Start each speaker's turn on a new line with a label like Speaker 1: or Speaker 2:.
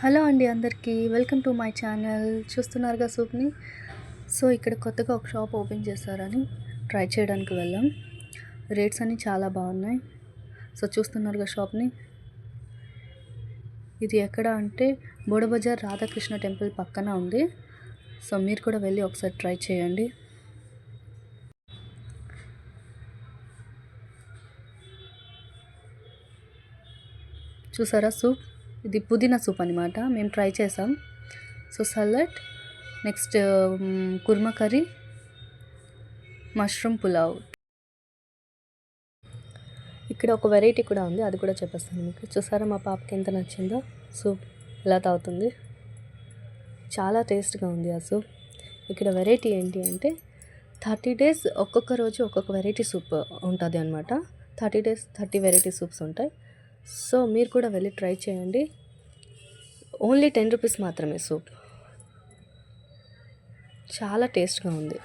Speaker 1: Hello అండి అందరికీ welcome to my channel. చూస్తున్నారుగా సూప్ని. సో ఇక్కడ కొత్తగా ఒక షాప్ ఓపెన్ చేశారని ట్రై చేయడానికి వెళ్ళాం. రేట్స్ అన్నీ చాలా బాగున్నాయి. సో చూస్తున్నారుగా షాప్ని. ఇది ఎక్కడ అంటే బోడబజార్ రాధాకృష్ణ టెంపుల్ పక్కన ఉంది. సో మీరు కూడా వెళ్ళి ఒకసారి ట్రై చేయండి. చూసారా సూప్, ఇది పుదీనా సూప్ అనమాట. మేము ట్రై చేసాం. So salad, next kurma curry, mushroom pulao. ఇక్కడ ఒక వెరైటీ కూడా ఉంది, అది కూడా చెప్పేస్తాను మీకు. చూసారా మా పాపకి ఎంత నచ్చిందో సూప్ ఎలా తాగుతుంది. చాలా టేస్ట్గా ఉంది ఆ సూప్. ఇక్కడ వెరైటీ ఏంటి అంటే 30 days ఒక్కొక్క రోజు ఒక్కొక్క వెరైటీ సూప్ ఉంటుంది అనమాట. 30 days 30 వెరైటీ సూప్స్ ఉంటాయి. సో మీరు కూడా వెళ్ళి ట్రై చేయండి. ఓన్లీ 10 రూపీస్ మాత్రమే సూప్. చాలా టేస్ట్గా ఉంది.